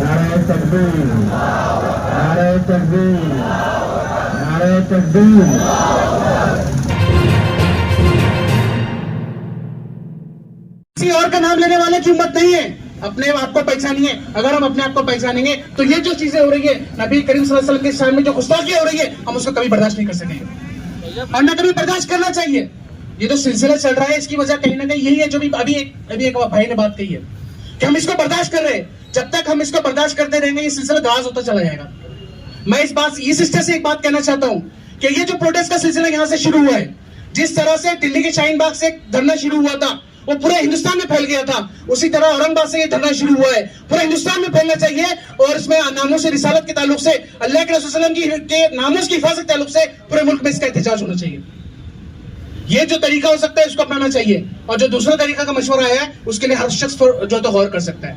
नारे तकबीर, नारे तकबीर, नारे तकबीर। किसी और का नाम लेने वाले की हिम्मत नहीं है, अपने आप को पहचानिए। अगर हम अपने आप को पहचानेंगे तो ये जो चीजें हो रही है नबी करीम सल्लल्लाहु अलैहि वसल्लम के शान में जो गुस्ताखी हो रही है, हम उसको कभी बर्दाश्त नहीं कर सकेंगे और न कभी बर्दाश्त करना चाहिए। ये जो सिलसिला चल रहा है इसकी वजह कहीं ना कहीं यही है जो भी अभी एक भाई ने बात कही है कि हम इसको बर्दाश्त कर रहे हैं। जब तक हम इसको बर्दाश्त करते रहेंगे ये सिलसिला दराज होता चला जाएगा। मैं इस सिस्टर से एक बात कहना चाहता हूँ कि ये जो प्रोटेस्ट का सिलसिला यहाँ से शुरू हुआ है, जिस तरह से दिल्ली के शाहीन बाग से धरना शुरू हुआ था वो पूरे हिंदुस्तान में फैल गया था, उसी तरह औरंगाबाद से ये धरना शुरू हुआ है, पूरे हिंदुस्तान में फैलना चाहिए। और इसमें नामूस रिसालत के ताल्लुक से, अल्लाह के रसूल सल्लल्लाहु अलैहि वसल्लम के नामूस की हिफाजत के ताल्लुक से पूरे मुल्क में इसका एहतजाज होना चाहिए। ये जो तरीका हो सकता है इसको अपनाना चाहिए और जो दूसरा तरीका का मशवरा आया है उसके लिए हर शख्स जो तो गौर कर सकता है।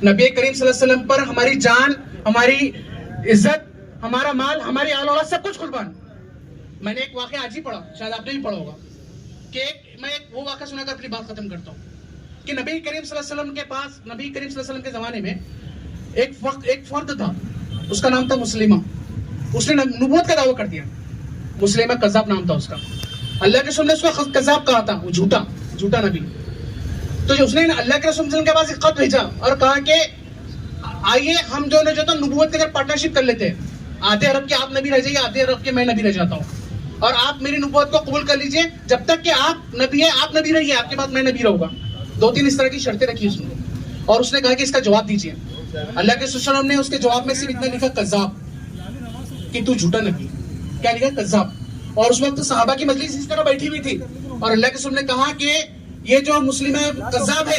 नबी करीम सल्लल्लाहु अलैहि वसल्लम पर हमारी जान, हमारी इज्जत, हमारा माल, हमारी आल औलाद सब कुछ कुर्बान। मैंने एक वाकया आज ही पढ़ा, शायद आपने भी पढ़ा होगा कि मैं वो वाकया सुनाकर अपनी बात खत्म करता हूँ कि नबी करीम सल्लल्लाहु अलैहि वसल्लम के पास, नबी करीम सल्लल्लाहु अलैहि वसल्लम के जमाने में एक फर्द था, उसका नाम था मुस्लिमा। उसने नबूवत का दावा कर दिया। मुस्लिमा कज़्ज़ाब नाम था उसका। अल्लाह के रसूल ने उसको कज़्ज़ाब कहा था, वो झूठा नबी। तो जो उसने अल्लाह के रसूल के पास एक खत भेजा और कहा कि आइए हम जो तो नबूवत के अंदर पार्टनरशिप कर लेते हैं, आधे अरब के आप नबी रह जाइए, आधे अरब के मैं नबी रह जाता हूँ और आप मेरी नबूवत को कबूल कर लीजिए। जब तक कि आप नबी है आप नबी रहिए, आपके बाद मैं नबी रहूंगा। 2-3 इस तरह की शर्तें रखी उसने और उसने कहा कि इसका जवाब दीजिए। अल्लाह के रसूल ने उसके जवाब में सिर्फ इतना लिखा कज़्ज़ाब, कि तू झूठा नबी। क्या लिखा? कज़्ज़ाब। और उस वक्त सहाबा की मजलिस इस तरह बैठी हुई थी और अल्लाह के रसूल ने कहा कि ये जो मुस्लिम है कज़्ज़ाब है,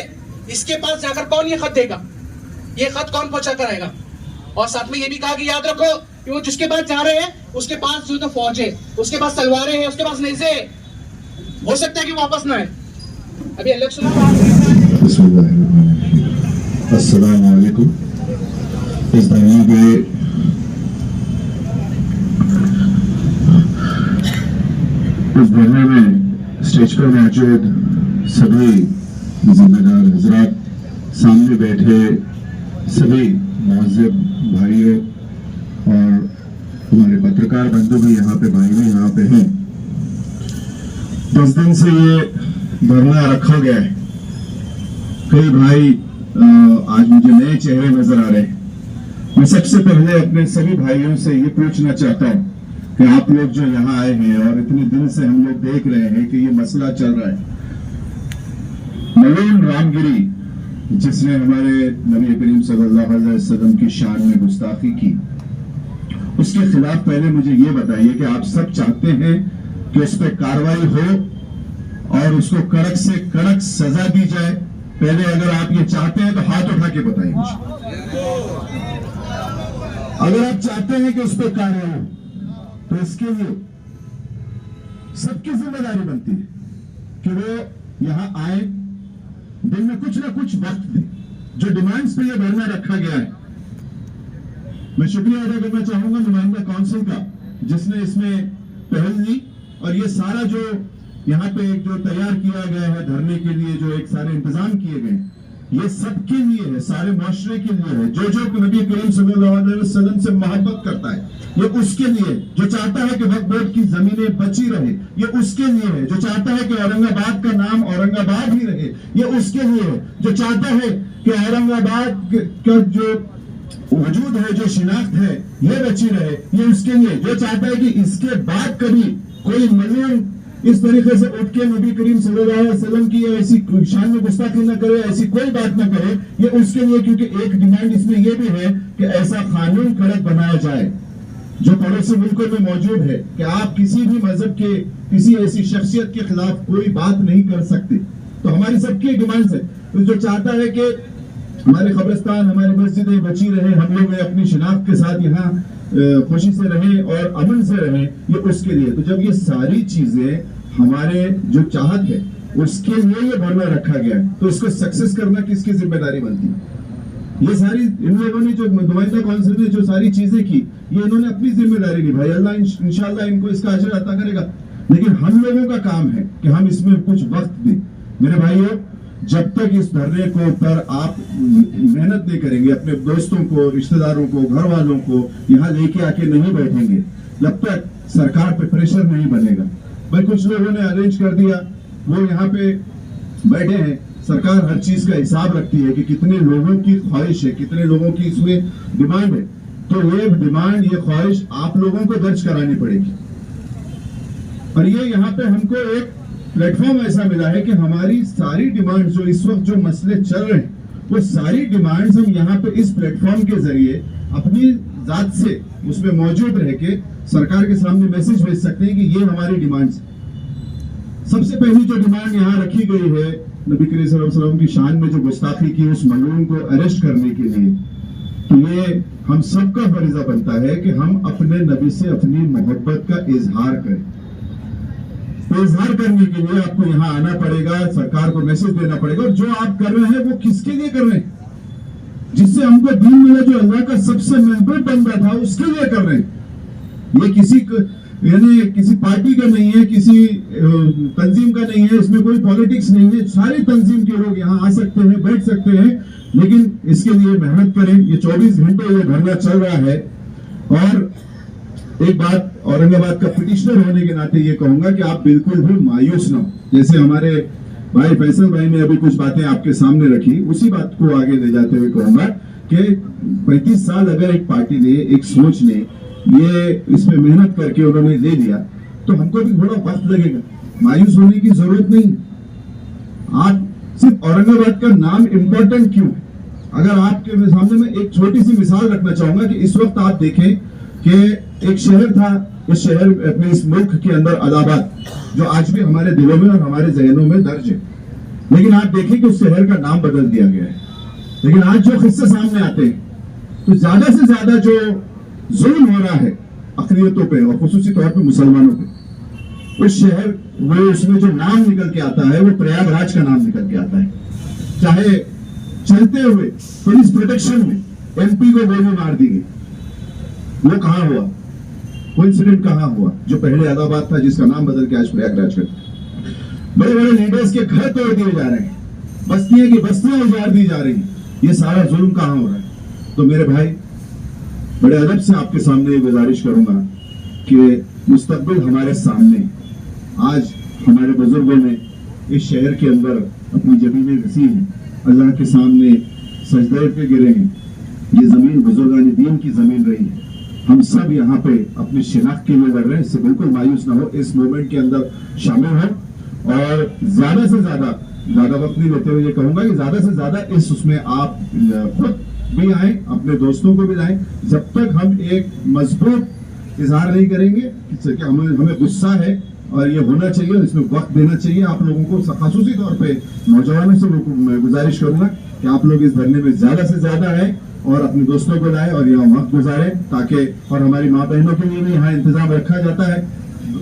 इसके पास जाकर कौन ये खत देगा, ये खत कौन पहुंचा कर आएगा। और साथ में ये भी कहा कि याद रखो कि वो जिसके पास जा रहे हैं उसके पास जो तो फौज है, उसके पास तलवारें हैं, उसके पास नेज़े है, हो सकता है कि वापस ना आए। अभी अल्लाह के अस्सलाम वालेकुम। इस धरने के में स्टेज पर मौजूद सभी जिम्मेदार हजरात, सामने बैठे सभी मुअज़्ज़िब भाइयों और हमारे पत्रकार बंधु भी यहाँ पे, भाई भी यहाँ पे हैं। 10 दिन से ये धरना रखा गया है। कई भाई आज मुझे नए चेहरे नजर आ रहे हैं। मैं सबसे पहले अपने सभी भाइयों से ये पूछना चाहता हूँ कि आप लोग जो यहाँ आए हैं और इतने दिन से हम लोग देख रहे हैं कि ये मसला चल रहा है, मलून रामगिरी जिसने हमारे नबी करीम सल्लल्लाहु अलैहि वसल्लम की शान में गुस्ताखी की, उसके खिलाफ पहले मुझे ये बताइए कि आप सब चाहते हैं कि उस पर कार्रवाई हो और उसको कड़क से कड़क सजा दी जाए। पहले अगर आप ये चाहते हैं तो हाथ उठा के बताइए मुझे। अगर आप चाहते हैं कि उस पर कार्रवाई हो तो इसके लिए सबकी जिम्मेदारी बनती है कि वो यहां आए, दिन में कुछ ना कुछ वक्त दें। जो डिमांड्स पे ये धरना रखा गया है, मैं शुक्रिया अदा करना चाहूंगा नुमाइंदा काउंसिल का जिसने इसमें पहल ली और ये सारा जो यहाँ पे जो तैयार किया गया है धरने के लिए, जो एक सारे इंतजाम किए गए, ये सबके लिए है, सारे मुआशरे के लिए है। जो नबी करीम सल्लल्लाहु अलैहि वसल्लम से मोहब्बत करता है ये उसके लिए, जो चाहता है कि वक्फ बोर्ड की जमीनें बची रहे ये उसके लिए है, जो चाहता है कि औरंगाबाद का नाम औरंगाबाद ही रहे ये उसके लिए है, जो चाहता है कि औरंगाबाद का जो वजूद है, जो शिनाख्त है ये बची रहे ये उसके लिए, जो चाहता है कि इसके बाद कभी कोई मजलूम इस तरीके से उठ के नबी करीम सल्लल्लाहु अलैहि वसल्लम की ऐसी शान में गुस्ताखी न करे, ऐसी कोई बात न करे, ये उसके लिए। क्योंकि एक डिमांड इसमें यह भी है कि ऐसा कानून कड़क बनाया जाए जो पड़ोसी मुल्कों में मौजूद है कि आप किसी भी मजहब के किसी ऐसी शख्सियत के खिलाफ कोई बात नहीं कर सकते। तो हमारी सबकी डिमांड है। तो जो चाहता है कि हमारे कब्रिस्तान, हमारी मस्जिदें बची रहे, हम लोग अपनी शिनाख्त के साथ यहाँ खुशी से रहें और अमन से रहें, ये उसके लिए। तो जब ये सारी चीजें हमारे जो चाहत है उसके लिए ये धरना रखा गया है, तो इसको सक्सेस करना किसकी जिम्मेदारी बनती है? ये सारी इन लोगों ने जो नुमाइंदा काउंसिल ने जो सारी चीजें की, ये इन्होंने अपनी जिम्मेदारी निभाई। अल्लाह इंशाअल्लाह इनको इसका अजर अता करेगा। लेकिन हम लोगों का काम है कि हम इसमें कुछ वक्त दें। मेरे भाइयों, जब तक इस धरने को पर आप मेहनत नहीं करेंगे, अपने दोस्तों को, रिश्तेदारों को, घर वालों को यहाँ लेके आके नहीं बैठेंगे, जब तक सरकार पे प्रेशर नहीं बनेगा। भाई कुछ लोगों ने अरेंज कर दिया, वो यहाँ पे बैठे हैं। सरकार हर चीज का हिसाब रखती है कि कितने लोगों की ख्वाहिश है, कितने लोगों की इसमें डिमांड है, तो ये डिमांड, ये ख्वाहिश आप लोगों को दर्ज करानी पड़ेगी। और ये यहाँ पे हमको एक प्लेटफॉर्म ऐसा मिला है कि हमारी सारी डिमांड, जो इस वक्त जो मसले चल रहे हैं, वो सारी डिमांड्स हम यहाँ पे इस प्लेटफॉर्म के जरिए अपनी जात से उसमें मौजूद रह के सरकार के सामने मैसेज भेज सकते हैं कि ये हमारी डिमांड्स। सबसे पहली जो डिमांड यहाँ रखी गई है, नबी करीम सल्लल्लाहु अलैहि वसल्लम की शान में जो गुस्ताखी की उस मलून को अरेस्ट करने के लिए, तो ये हम सबका फरीजा बनता है कि हम अपने नबी से अपनी मोहब्बत का इजहार करें। तो इजहार करने के लिए आपको यहाँ आना पड़ेगा, सरकार को मैसेज देना पड़ेगा। और जो आप कर रहे हैं वो किसके लिए कर रहे हैं? जिससे हमको दीन मिला, जो अल्लाह का सबसे महबूब बंदा था, उसके लिए कर रहे हैं। ये किसी पार्टी का नहीं है, किसी तंजीम का नहीं है, इसमें कोई पॉलिटिक्स नहीं है। सारी तंजीम के लोग यहाँ आ सकते हैं, बैठ सकते हैं, लेकिन इसके लिए मेहनत करें। ये 24 घंटे ये धरना चल रहा है। और एक बात औरंगाबाद का पिटिशनर होने के नाते ये कहूंगा कि आप बिल्कुल भी मायूस ना हो। जैसे हमारे भाई फैसल भाई ने अभी कुछ बातें आपके सामने रखी, उसी बात को आगे ले जाते हुए कहूंगा कि 35 साल अगर एक पार्टी ने, एक सोच ने ये इसमें मेहनत करके उन्होंने ले लिया, तो हमको भी थोड़ा वक्त लगेगा। मायूस होने की जरूरत नहीं। आप सिर्फ औरंगाबाद का नाम इंपॉर्टेंट क्यों? अगर आपके सामने में एक छोटी सी मिसाल रखना चाहूंगा कि इस वक्त आप देखें कि एक शहर था, इस शहर अपने इस मुल्क के अंदर अलाहाबाद, जो आज भी हमारे दिलों में और हमारे जहनों में दर्ज है, लेकिन आप देखें कि उस शहर का नाम बदल दिया गया है। लेकिन आज जो किस्से सामने आते हैं, तो ज्यादा से ज्यादा जो जुल्म हो रहा है अक़लियतों पे और खुसूसी तौर पे मुसलमानों पे, उस शहर वो उसमें जो नाम निकल के आता है, वो प्रयागराज का नाम निकल के आता है। चाहे चलते हुए पुलिस प्रोटेक्शन में एमपी को गोली मार दी गई, वो कहां हुआ? वो इंसिडेंट कहां हुआ जो पहले इलाहाबाद था, जिसका नाम बदल के आज प्रयागराज कर? बड़े बड़े लीडर्स के घर तोड़ दिए जा रहे हैं, बस्तियां की बस्तियां उजाड़ दी जा रही हैं। ये सारा जुल्म कहां हो रहा है? तो मेरे भाई, बड़े अदब से आपके सामने ये गुजारिश करूंगा कि मुस्तकबिल हमारे सामने। आज हमारे बुजुर्गों ने इस शहर के अंदर अपनी जमीनें रसी हैं, अल्लाह के सामने सजदे पे गिरे हैं। ये जमीन बुजुर्गान दीन की जमीन रही है। हम सब यहाँ पे अपनी शिनाख्त के लिए लड़ रहे हैं। इससे बिल्कुल मायूस ना हो, इस मूवमेंट के अंदर शामिल हो और ज्यादा से ज्यादा वक्त नहीं लेते हुए ये कहूंगा कि ज्यादा से ज्यादा इस उसमें आप खुद भी आए, अपने दोस्तों को भी लाएं। जब तक हम एक मजबूत इजहार नहीं करेंगे कि हमें गुस्सा है और ये होना चाहिए, इसमें वक्त देना चाहिए आप लोगों को। खासूसी तौर पे नौजवानों से मैं गुजारिश करूंगा कि आप लोग इस धरने में ज्यादा से ज्यादा आए और अपने दोस्तों को लाए और यहाँ वक्त गुजारे, ताकि और हमारी माँ बहनों के लिए भी यहाँ इंतजाम रखा जाता है।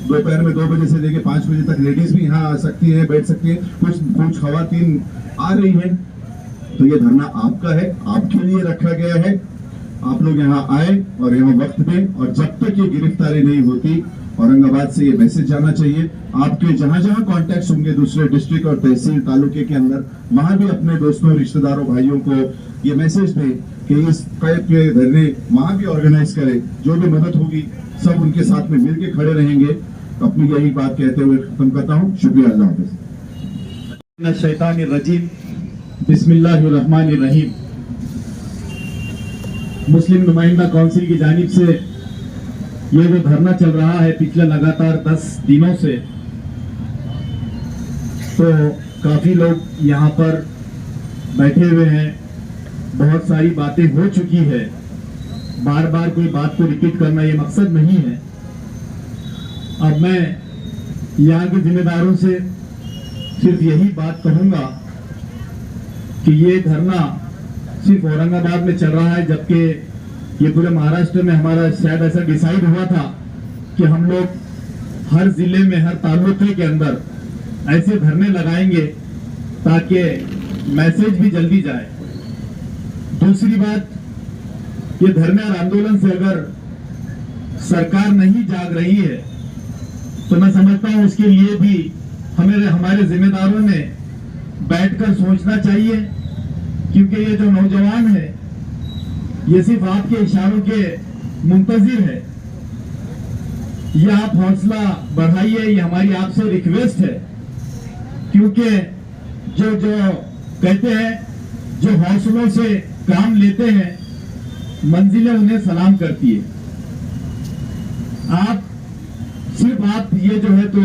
दोपहर में 2 बजे से लेकर 5 बजे तक लेडीज भी यहाँ आ सकती है, बैठ सकती है। कुछ खवातीन आ रही हैं, तो ये धरना आपका है, आपके लिए रखा गया है। आप लोग यहाँ आए और यहाँ वक्त दें। और जब तक ये गिरफ्तारी नहीं होती, औरंगाबाद से ये मैसेज जाना चाहिए। आपके जहां जहां कॉन्टैक्ट होंगे दूसरे डिस्ट्रिक्ट और तहसील तालुके के अंदर, वहां भी अपने दोस्तों, रिश्तेदारों, भाइयों को ये मैसेज दें कि इस टाइप के धरने वहां भी ऑर्गेनाइज करें। जो भी मदद होगी सब उनके साथ में मिलकर खड़े रहेंगे। तो अपनी यही बात कहते हुए खत्म करता हूँ। शुक्रिया। अल्लाह हाफ़िज़। शैतानिर रजीम, बिस्मिल्लाहिर्रहमानिर रहीम। मुस्लिम नुमाइंदा काउंसिल की जानिब से ये जो धरना चल रहा है पिछले लगातार 10 दिनों से, तो काफी लोग यहाँ पर बैठे हुए हैं। बहुत सारी बातें हो चुकी है, बार बार कोई बात को रिपीट करना ये मकसद नहीं है। अब मैं यहाँ के जिम्मेदारों से सिर्फ यही बात कहूंगा कि ये धरना सिर्फ औरंगाबाद में चल रहा है, जबकि ये पूरे महाराष्ट्र में हमारा शायद ऐसा डिसाइड हुआ था कि हम लोग हर जिले में, हर तालुके के अंदर ऐसे धरने लगाएंगे ताकि मैसेज भी जल्दी जाए। दूसरी बात, ये धरने और आंदोलन से अगर सरकार नहीं जाग रही है, तो मैं समझता हूं उसके लिए भी हमारे जिम्मेदारों ने बैठकर सोचना चाहिए, क्योंकि ये जो नौजवान है ये सिर्फ आपके इशारों के मुंतजिर है। ये आप हौसला बढ़ाइए, ये हमारी आपसे रिक्वेस्ट है, क्योंकि जो कहते हैं जो हौसलों से काम लेते हैं मंजिलें उन्हें सलाम करती है। आप ये जो है तो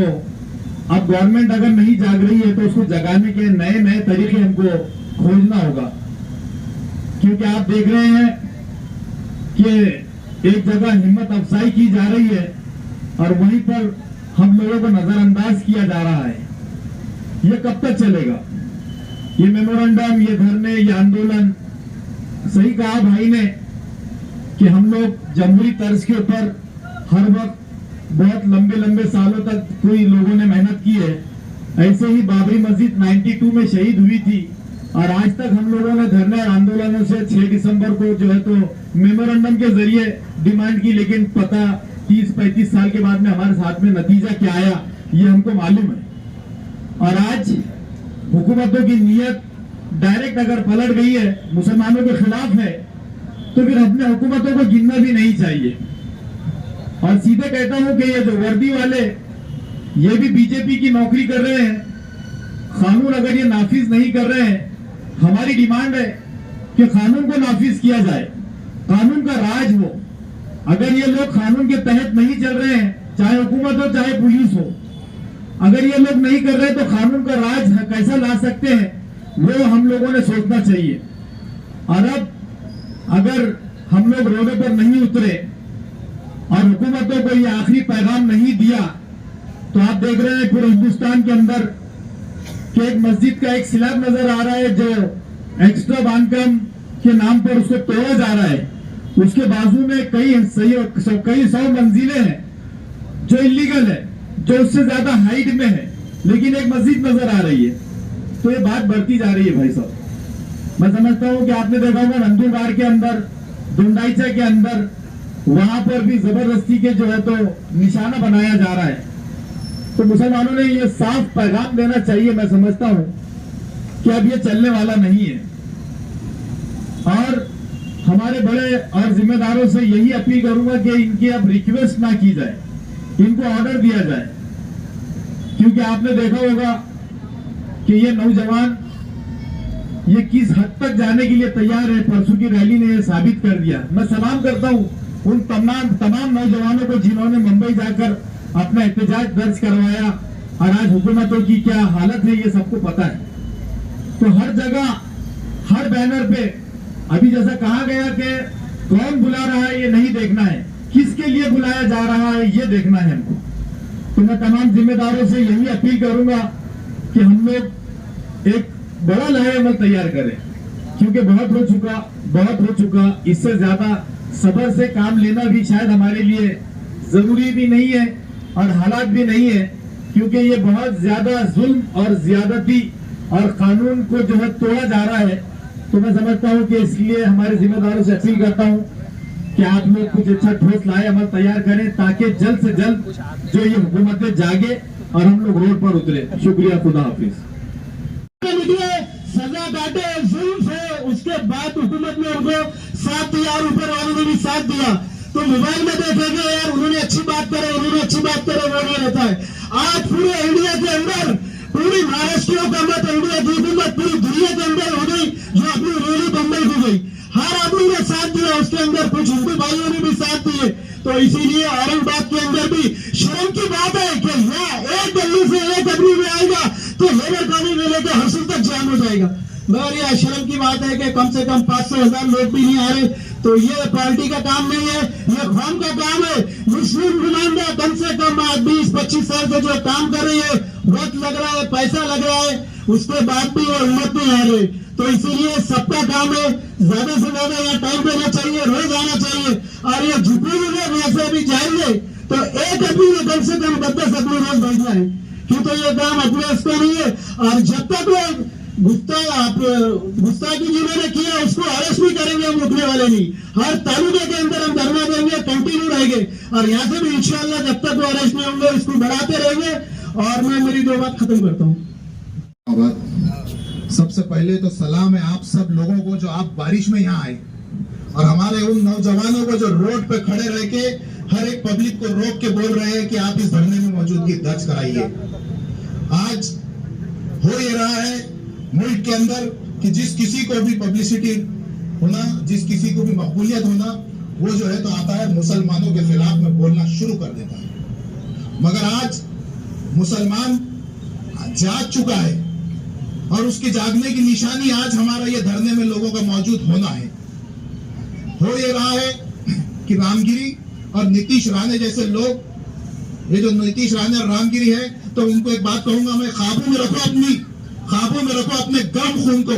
अब गवर्नमेंट अगर नहीं जाग रही है तो उसको जगाने के नए नए तरीके हमको खोजना होगा, क्योंकि आप देख रहे हैं कि एक जगह हिम्मत अफजाई की जा रही है और वहीं पर हम लोगों को नजरअंदाज किया जा रहा है। ये कब तक चलेगा? ये मेमोरेंडम, ये धरने, ये आंदोलन, सही कहा भाई ने कि हम लोग जमहूरी तर्ज के ऊपर हर वक्त बहुत लंबे लंबे सालों तक कोई लोगों ने मेहनत की है। ऐसे ही बाबरी मस्जिद 92 में शहीद हुई थी और आज तक हम लोगों ने धरने और आंदोलनों से 6 दिसंबर को जो है तो मेमोरेंडम के जरिए डिमांड की, लेकिन पता 30-35 साल के बाद में हमारे साथ में नतीजा क्या आया ये हमको मालूम है। और आज हुकूमतों की नीयत डायरेक्ट अगर पलट गई है, मुसलमानों के खिलाफ है, तो फिर अपने हुकूमतों को गिनना भी नहीं चाहिए। और सीधे कहता हूं कि ये जो वर्दी वाले ये भी बीजेपी की नौकरी कर रहे हैं। कानून अगर ये नाफिज नहीं कर रहे हैं, हमारी डिमांड है कि कानून को नाफिज किया जाए, कानून का राज हो। अगर ये लोग कानून के तहत नहीं चल रहे हैं, चाहे हुकूमत हो चाहे पुलिस हो, अगर ये लोग नहीं कर रहे तो कानून का राज कैसा ला सकते हैं, वो हम लोगों ने सोचना चाहिए। और अब अगर हम लोग रोडों पर नहीं उतरे और हुकूमतों को ये आखिरी पैगाम नहीं दिया, तो आप देख रहे हैं पूरे हिंदुस्तान के अंदर कि एक मस्जिद का एक स्लैब नजर आ रहा है जो एक्स्ट्रा बांधकाम के नाम पर उसको तोड़ा जा रहा है। उसके बाजू में कई सौ मंजिलें हैं जो इलीगल है, जो उससे ज्यादा हाइट में है, लेकिन एक मस्जिद नजर आ रही है। तो ये बात बढ़ती जा रही है भाई साहब। मैं समझता हूं कि आपने देखा होगा नंदुरबार के अंदर, दुंडाईचा के अंदर, वहां पर भी जबरदस्ती के जो है तो निशाना बनाया जा रहा है। तो मुसलमानों ने ये साफ पैगाम देना चाहिए, मैं समझता हूं कि अब ये चलने वाला नहीं है। और हमारे बड़े और जिम्मेदारों से यही अपील करूंगा कि इनकी अब रिक्वेस्ट ना की जाए, इनको ऑर्डर दिया जाए, क्योंकि आपने देखा होगा कि ये नौजवान ये किस हद तक जाने के लिए तैयार है। परसों की रैली ने ये साबित कर दिया। मैं सलाम करता हूं उन तमाम नौजवानों को जिन्होंने मुंबई जाकर अपना एहतजाज दर्ज करवाया, और आज हुकूमतों की क्या हालत है ये सबको पता है। तो हर जगह हर बैनर पे अभी जैसा कहा गया कि कौन बुला रहा है ये नहीं देखना है, किसके लिए बुलाया जा रहा है ये देखना है हमको। तो मैं तमाम जिम्मेदारों से यही अपील करूंगा कि हम लोग एक बड़ा लाहेअमल तैयार करें, क्योंकि बहुत हो चुका। इससे ज्यादा सब्र से काम लेना भी शायद हमारे लिए जरूरी भी नहीं है और हालात भी नहीं है, क्योंकि ये बहुत ज्यादा जुल्म और ज्यादती और कानून को जो है तोड़ा जा रहा है। तो मैं समझता हूं कि इसलिए हमारे जिम्मेदारों से अपील करता हूं कि आप लोग कुछ अच्छा ठोस लाहेअमल तैयार करें, ताकि जल्द से जल्द जो ये हुकूमतें जागे और हम लोग रोड पर उतरे। शुक्रिया, खुदा हाफिज। सजा काटे, जुल्म से उसके बाद हुकूमत ने उनको साथ दिया और ऊपर वालों ने भी साथ दिया। तो मोबाइल में देखेंगे यार उन्होंने अच्छी बात करे, वो नहीं रहता है। आज पूरे इंडिया के अंदर पूरी महाराष्ट्र हुकूमत, इंडिया की हुकूमत पूरी दुनिया के अंदर हो गई, जो अपनी रैली बम्बई हो गई। हर आदमी ने साथ दिया, उसके अंदर कुछ हिंदू भाइयों ने भी साथ दिए। तो इसीलिए औरंगाबाद के अंदर भी शर्म की बात है कि यहाँ एक गली से एक आदमी में आएगा तो लेबर कॉलोनी में लेकर हर्षल तक जाम हो जाएगा। मगर यह शर्म की बात है कि कम से कम 500,000 लोग भी नहीं आ रहे। तो ये पार्टी का काम नहीं है, ये कौम का काम है। मुस्लिम नुमाइंदा कम से कम 20-25 साल से जो काम कर रही है, वक्त लग रहा है, पैसा लग रहा है, उसके बाद भी वो हिम्मत नहीं आ रही। तो इसीलिए सबका काम है ज्यादा से ज्यादा यहाँ टाइम देना चाहिए, रोज आना चाहिए। और ये जितने भी लोग यहाँ से अभी जाएंगे तो एक आदमी में कम से कम 10 आदमी रोज भेजना है, क्योंकि ये काम अपने उसका नहीं है। और जब तक वो गुस्ताखी जिन्होंने किया उसको अरेस्ट भी करेंगे, हम रुकने वाले नहीं। हर तालुके के अंदर हम धरना देंगे, कंटिन्यू रहेंगे। और यहाँ से भी इंशाल्लाह जब तक वो अरेस्ट नहीं होंगे इसको बढ़ाते रहेंगे। और मैं मेरी 2 बात खत्म करता हूँ। सबसे पहले तो सलाम है आप सब लोगों को जो आप बारिश में यहाँ आए, और हमारे उन नौजवानों को जो रोड पे खड़े रह के हर एक पब्लिक को रोक के बोल रहे हैं कि आप इस धरने में मौजूदगी दर्ज कराइए। आज हो ये रहा है मुल्क के अंदर कि जिस किसी को भी पब्लिसिटी होना, जिस किसी को भी मकबूलियत होना, वो जो है तो आता है मुसलमानों के खिलाफ में बोलना शुरू कर देता है। मगर आज मुसलमान जाग चुका है और उसके जागने की निशानी आज हमारा ये धरने में लोगों का मौजूद होना है। हो ये रहा है कि रामगिरी और नीतीश राणे जैसे लोग, ये जो नीतीश राणे और रामगिरी है, तो उनको एक बात कहूंगा मैं, काबू में रखो अपने गर्म खून को।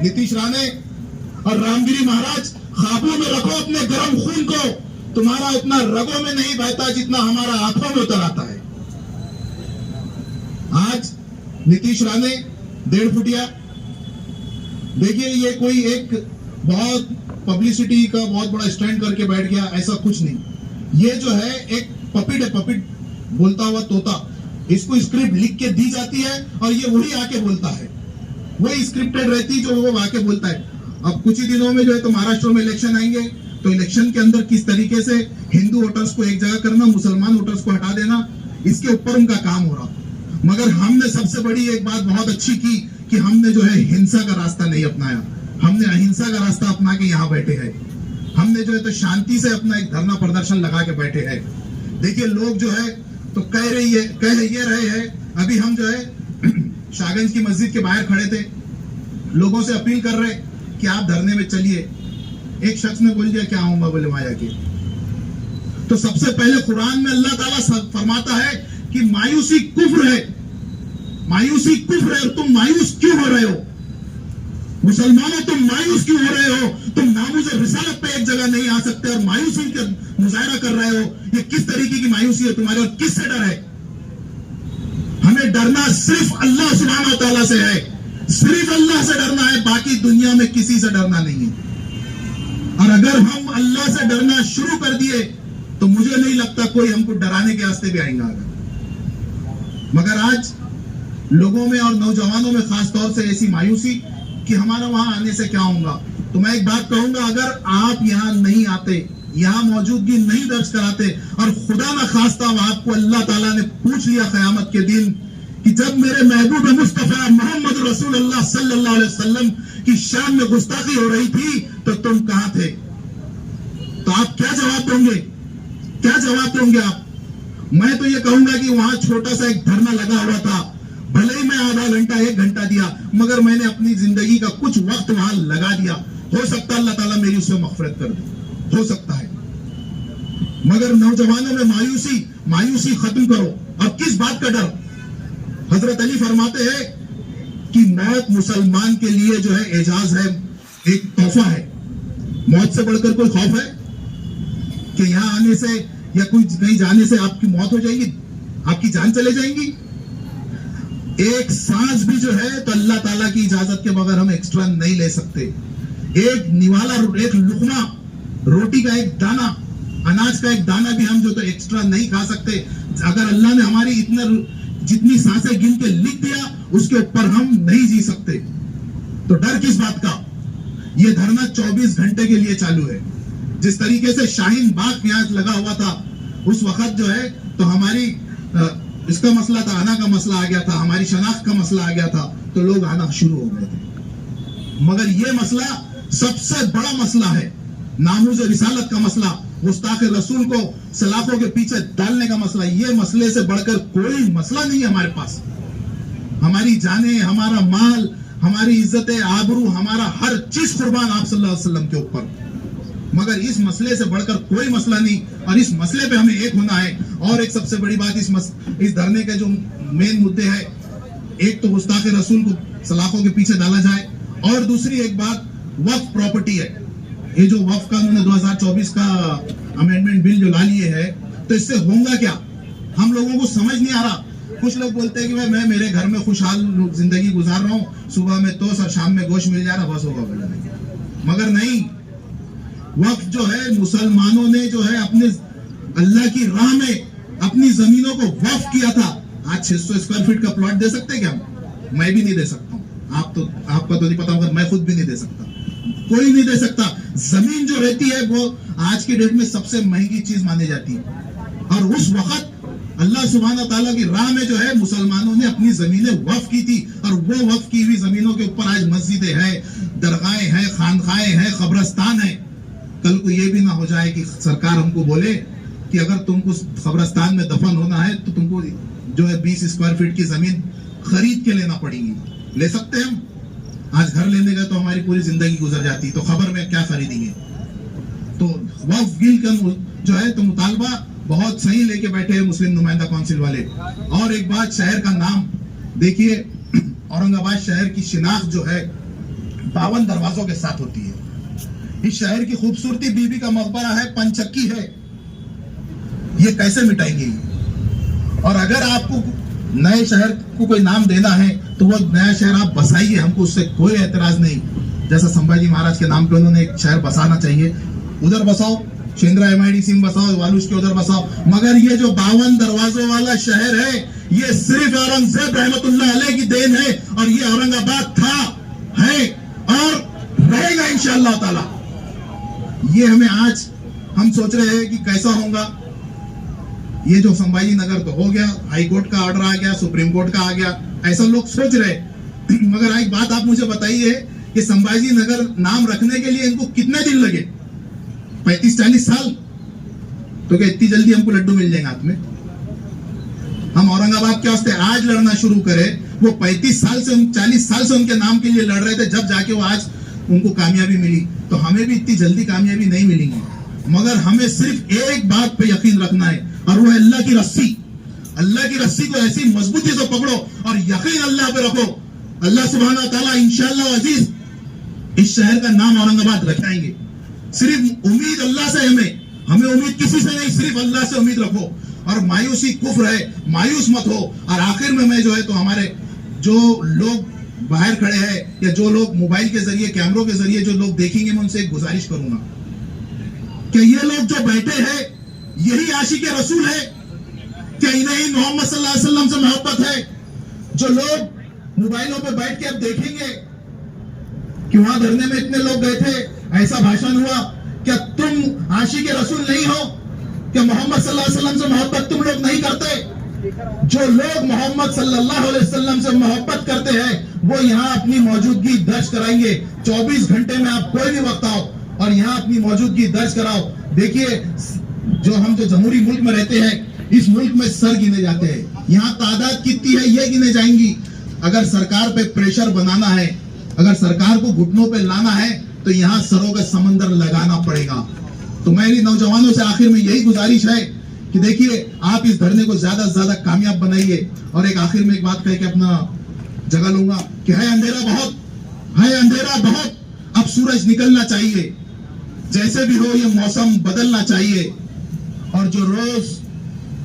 नीतीश राणे और रामगिरी महाराज, काबू में रखो अपने गर्म खून को। तुम्हारा उतना रगों में नहीं बहता जितना हमारा आंखों में उतर आता है। आज नीतीश राणे 1.5 फुटिया, देखिए ये कोई एक बहुत पब्लिसिटी का बहुत बड़ा स्टैंड करके बैठ गया, ऐसा कुछ नहीं। ये जो है एक पपिट है, पपिट बोलता हुआ तोता। इसको स्क्रिप्ट लिख के दी जाती है और ये वही आके बोलता है, वही स्क्रिप्टेड रहती जो वो आके बोलता है। अब कुछ ही दिनों में जो है तो महाराष्ट्र में इलेक्शन आएंगे, तो इलेक्शन के अंदर किस तरीके से हिंदू वोटर्स को एक जगह करना, मुसलमान वोटर्स को हटा देना, इसके ऊपर उनका काम हो रहा। मगर हमने सबसे बड़ी एक बात बहुत अच्छी की कि हमने जो है हिंसा का रास्ता नहीं अपनाया, हमने अहिंसा का रास्ता अपना के यहाँ बैठे हैं। हमने जो है तो शांति से अपना एक धरना प्रदर्शन लगा के बैठे हैं। देखिए लोग जो है तो कह ये रहे हैं, अभी हम जो है शाहगंज की मस्जिद के बाहर खड़े थे, लोगों से अपील कर रहे कि आप धरने में चलिए। एक शख्स ने बोल दिया क्या आऊंगा, बोले माया के। तो सबसे पहले कुरान में अल्लाह ताला फरमाता है कि मायूसी कुफ्र है, मायूसी कुफ्र है। और तुम मायूस क्यों हो रहे हो मुसलमानों, तुम मायूस क्यों हो रहे हो? तुम नामूज़ रिसालत पे एक जगह नहीं आ सकते और मायूसी का मुजाहरा कर रहे हो। ये किस तरीके की मायूसी है तुम्हारे, और किससे डर है? हमें डरना सिर्फ अल्लाह सुब्हानहू व तआला से है, सिर्फ अल्लाह से डरना है, बाकी दुनिया में किसी से डरना नहीं है। और अगर हम अल्लाह से डरना शुरू कर दिए तो मुझे नहीं लगता कोई हमको डराने के रास्ते भी आएगा। मगर आज लोगों में और नौजवानों में खास तौर से ऐसी मायूसी कि हमारा वहां आने से क्या होगा। तो मैं एक बात कहूंगा, अगर आप यहां नहीं आते, यहां मौजूदगी नहीं दर्ज कराते, और खुदा ना खास्ता आपको अल्लाह ताला ने पूछ लिया क़यामत के दिन कि जब मेरे महबूब मुस्तफा मोहम्मद रसूलुल्लाह सल्लल्लाहु अलैहि वसल्लम की शान में गुस्ताखी हो रही थी तो तुम कहां थे, तो आप क्या जवाब दोगे? क्या जवाब दोगे आप? मैं तो ये कहूंगा कि वहां छोटा सा एक धरना लगा हुआ था, भले ही मैं आधा घंटा 1 घंटा दिया, मगर मैंने अपनी जिंदगी का कुछ वक्त वहां लगा दिया। हो सकता है अल्लाह ताला मेरी उससे मग़फ़िरत कर दे, हो सकता है। मगर नौजवानों में मायूसी खत्म करो। अब किस बात का डर? हजरत अली फरमाते हैं कि मौत मुसलमान के लिए जो है एजाज है, एक तोहफा है। मौत से बढ़कर कोई खौफ है कि यहां आने से या कोई कहीं जाने से आपकी मौत हो जाएगी, आपकी जान चले जाएंगी? एक सांस भी जो है तो अल्लाह ताला की इजाजत के बगैर हम एक्स्ट्रा नहीं ले सकते। एक निवाला, एक लुकमा रोटी का एक दाना, अनाज का एक दाना भी हम जो तो एक्स्ट्रा नहीं खा सकते। अगर अल्लाह ने हमारी जितनी सांसें गिन के लिख दिया, उसके ऊपर हम नहीं जी सकते। तो डर किस बात का? ये धरना 24 घंटे के लिए चालू है। जिस तरीके से शाहीन बाग प्याज लगा हुआ था, उस वक्त जो है तो हमारी इसका मसला था, आना का मसला आ गया था, हमारी शनाख्त का मसला आ गया था, तो लोग आना शुरू हो गए थे। मगर ये मसला सबसे बड़ा मसला है, नामूज़ रिसालत का मसला, गुस्ताखे रसूल को सलाखों के पीछे डालने का मसला। ये मसले से बढ़कर कोई मसला नहीं है हमारे पास। हमारी जाने, हमारा माल, हमारी इज्जत, आबरू, हमारा हर चीज कुर्बान आप सल्लल्लाहु अलैहि वसल्लम के ऊपर। मगर इस मसले से बढ़कर कोई मसला नहीं, और इस मसले पे हमें एक होना है। और एक सबसे बड़ी बात इस धरने के जो मेन मुद्दे है, एक तो गुस्ताखे रसूल को सलाखों के पीछे डाला जाए, और दूसरी एक बात वक्फ प्रॉपर्टी है। ये जो वक्फ कानून 2024 का अमेंडमेंट बिल जो ला लिए है, तो इससे होगा क्या हम लोगों को समझ नहीं आ रहा। कुछ लोग बोलते हैं कि भाई मैं मेरे घर में खुशहाल जिंदगी गुजार रहा हूँ, सुबह में तोस और शाम में गोश्त मिल जा रहा, बस होगा बोला नहीं। मगर नहीं, वक्फ जो है मुसलमानों ने जो है अपने अल्लाह की राह में अपनी जमीनों को वक्फ किया था। आज 600 स्क्वायर फीट का प्लॉट दे सकते क्या? मैं भी नहीं दे सकता हूँ। आपका तो नहीं पता होगा, मैं खुद भी नहीं दे सकता, कोई नहीं दे सकता। जमीन जो रहती है वो आज की डेट में सबसे महंगी चीज मानी जाती है, और उस वक्त अल्लाह सुब्हानहू ताला की राह में जो है मुसलमानों ने अपनी जमीनें वक्फ की थी, और वो वक्फ की हुई जमीनों के ऊपर आज मस्जिदें हैं, दरगाहें हैं, खानखाएं हैं, कब्रस्तान है। कल को ये भी ना हो जाए कि सरकार हमको बोले कि अगर तुमको कब्रस्तान में दफन होना है तो तुमको जो है 20 स्क्वायर फीट की जमीन खरीद के लेना पड़ेगी। ले सकते हैं हम? आज घर लेने गए तो हमारी पूरी जिंदगी गुजर जाती, तो खबर में क्या खरीदेंगे? तो वक्फ गिल का जो है तो मुतालबा बहुत सही लेके बैठे हैं मुस्लिम नुमाइंदा काउंसिल वाले। और एक बात, शहर का नाम देखिए, औरंगाबाद शहर की शिनाख्त जो है 52 दरवाजों के साथ होती है। इस शहर की खूबसूरती बीबी का मकबरा है, पंचक्की है, ये कैसे मिटाएंगे? और अगर आपको नए शहर को कोई नाम देना है तो वो नया शहर आप बसाइए, हमको उससे कोई एतराज नहीं। जैसा संभाजी महाराज के नाम पे उन्होंने एक शहर बसाना चाहिए, उधर बसाओ, शेंद्रा MIDC में बसाओ, वालूज के उधर बसाओ। मगर ये जो 52 दरवाजों वाला शहर है, ये सिर्फ औरंगजेब रहमतुल्लाह अलैह की देन है, और ये औरंगाबाद था, है और रहेगा इंशाअल्लाह ताला। ये हमें आज हम सोच रहे हैं कि कैसा होगा। ये जो संभाजी नगर तो हो गया, हाई कोर्ट का ऑर्डर आ गया, सुप्रीम कोर्ट का आ गया, ऐसा लोग सोच रहे। मगर एक बात आप मुझे बताइए कि संभाजी नगर नाम रखने के लिए इनको कितने दिन लगे? 35-40 साल? तो क्या इतनी जल्दी हमको लड्डू मिल जाएंगे हाथ में? हम औरंगाबाद के वास्ते आज लड़ना शुरू करें, वो 35 साल से 40 साल से उनके नाम के लिए लड़ रहे थे, जब जाके वो आज उनको कामयाबी मिली। तो हमें भी इतनी जल्दी कामयाबी नहीं मिलेगी, मगर हमें सिर्फ एक बात पे यकीन रखना है, और वो है अल्लाह की रस्सी। अल्लाह की रस्सी को ऐसी मजबूती से पकड़ो और यकीन अल्लाह पे रखो। अल्लाह सुब्हानहू ताला इंशाअल्लाह अजीज इस शहर का नाम औरंगाबाद रखाएंगे। सिर्फ उम्मीद अल्लाह से, हमें उम्मीद किसी से नहीं, सिर्फ अल्लाह से उम्मीद रखो। और मायूसी कुफ्र है, मायूस मत हो। और आखिर में मैं जो है तो हमारे जो लोग बाहर खड़े हैं या जो लोग मोबाइल के जरिए, कैमरों के जरिए जो लोग देखेंगे, मैं उनसे एक गुजारिश करूंगा कि ये लोग जो बैठे हैं यही आशिक रसूल है? क्या इन्हें मोहम्मद सल्लल्लाहु अलैहि वसल्लम से मोहब्बत है? जो लोग मोबाइलों पे बैठ के अब देखेंगे कि वहां धरने में इतने लोग गए थे, ऐसा भाषण हुआ, क्या तुम आशिक रसूल नहीं हो? क्या मोहम्मद सल्लल्लाहु अलैहि वसल्लम से मोहब्बत तुम लोग नहीं करते? जो लोग मोहम्मद सल्लल्लाहु अलैहि वसल्लम से मोहब्बत करते हैं वो यहाँ अपनी मौजूदगी दर्ज कराएंगे। 24 घंटे में आप कोई भी वक्त आओ और यहाँ अपनी मौजूदगी दर्ज कराओ। देखिए, जो हम जो जमहूरी मुल्क में रहते हैं, इस मुल्क में सर गिने जाते हैं, यहाँ तादाद कितनी है ये गिने जाएंगी। अगर सरकार पे प्रेशर बनाना है, अगर सरकार को घुटनों पे लाना है, तो यहाँ सरों का समंदर लगाना पड़ेगा। तो मेरी नौजवानों से आखिर में यही गुजारिश है कि देखिए, आप इस धरने को ज्यादा से ज्यादा कामयाब बनाइए। और एक आखिर में एक बात कह के अपना जगह लूंगा कि है अंधेरा बहुत, है अंधेरा बहुत, अब सूरज निकलना चाहिए। जैसे भी हो ये मौसम बदलना चाहिए। और जो रोज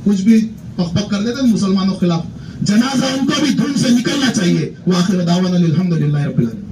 कुछ भी पक कर देते मुसलमानों के खिलाफ, जनाजा उनको भी धुन से निकलना चाहिए। वो आखिर दावाना अल्हम्दुलिल्लाह रब्बिल आलमीन।